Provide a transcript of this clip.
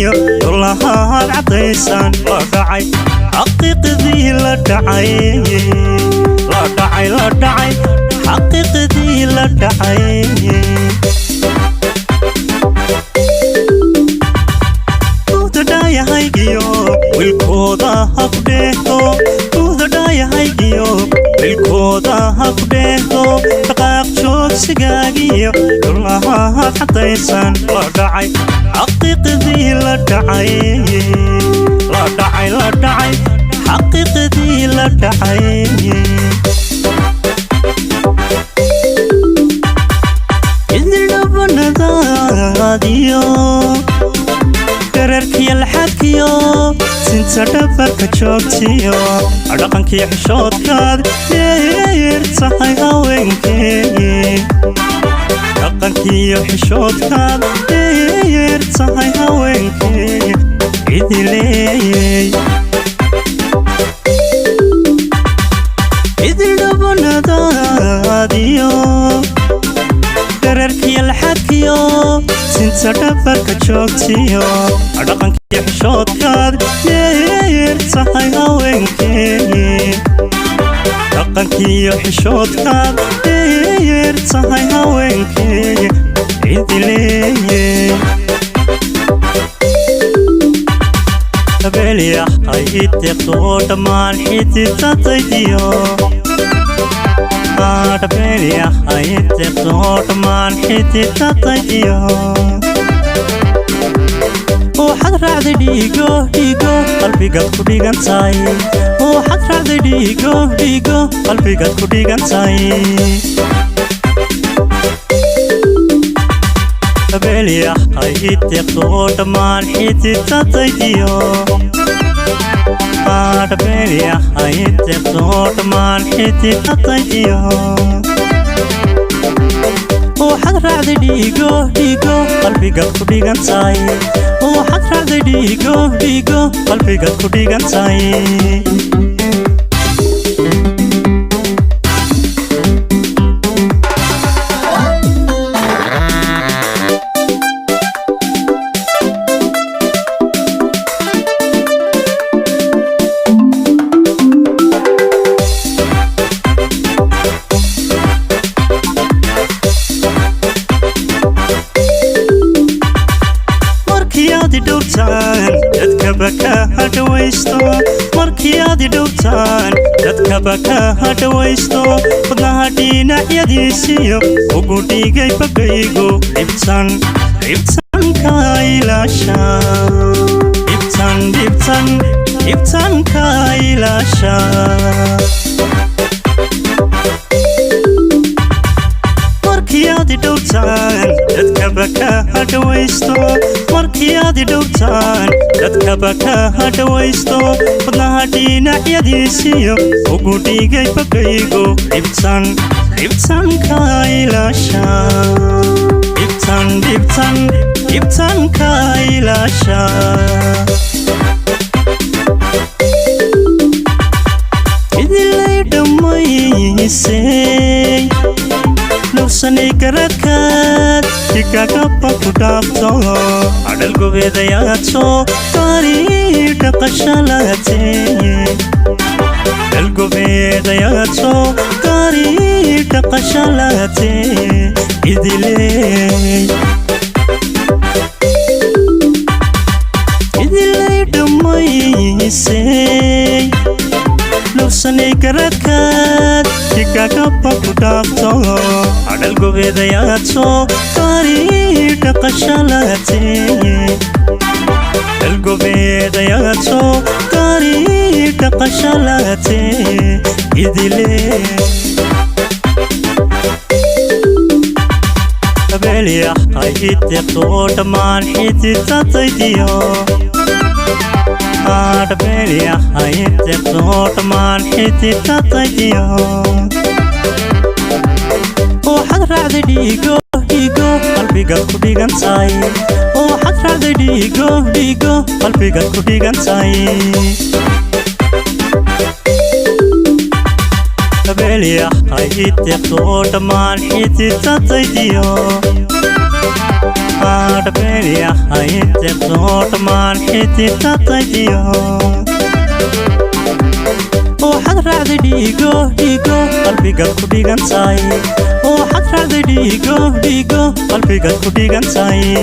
سجاجيو كلها عطيسان لا دعي حقيقتي لا دعي لا دعي لا دعي حقيقتي لا دعي دايا هايجيو والكودا هقدهو كودا دايا هايجيو والكودا هقدهو دقاق شوك سجاجيو كلها حطيسان لا دعي حقيقتي لا دعي لا دعي لا دعي حقيقتي لا دعي إذن لبنا داديو كرركي الحكيو سنت دبك جوجتيو dhaqankii xishoodkaad yeertahay haweenkii dhaqankii xishoodkaad yeertahay haweenkii idileeyay idilabonadaadiyo كرركي الحكيو سنت دبك جوجتيو dhaqankii xishoodkaad yeertahay haweenkii dhaqankii xishoodkaad yeertahay haweenkii idileeyay tabeliya ay deeqdo dhamaan xididadaydiyo tabeliya ay deeqdo dhamaan xididadaydiyo waxaad raacday dhiigo dhiigo qalbigaad ku dhigantahay waxaad raacday dhiigo dhiigo qalbigaad ku dhigantahay tabeliya ay deeqdo dhamaan xididadaydiyo tabeliya ay deeqdo dhamaan xididadaydiyo waxaad raacday dhiigo dhiigo qalbigaad ku dhigantahay waxaad raacday dhiigo dhiigo qalbigaad ku dhigantahay markii aad dhowtaan dadka baka hadhawaysto wadnaha dhinacyadiisiyo ugu dhigay bagaygu dhibtan ka ilaasha dhibtan ka ilaasha markii aad dhowtaan dadka baka hadhawaysto markii aad dhowtaan dadka baka hadhawaysto wadnaha dhinacyadiisiyo ugu dhigay bagaygu dhibtan ka ilaasha dhibtan ka ilaasha idilay dhammaysay nafsanay garadkaad digagaba ku dhaafto adhal gobeedayaadso tarii dhaqashalaatee adhal gobeedayaadso tarii dhaqashalaatee idilay dhammaysay nafsanay garadkaad digagaba ku dhaafto adhal gobeedayaadso tarii dhaqashalaatee adhal gobeedayaadso tarii dhaqashalaatee idilay tabeliya ay deeqdo dhamaan xididadaydiyo tabeliya ay deeqdo dhamaan xididadaydiyo waxaad raacday dhiigo dhiigo qalbigaad ku dhigantahay waxaad raacday dhiigo dhiigo qalbigaad ku dhigantahay tabeliya ay deeqdo dhamaan xididadaydiyo حربي حياتي بصوت مرحتي تطيو وحد رعد ديقو قلبي قد كديغان ساي وحد رعد ديقو قلبي قد كديغان ساي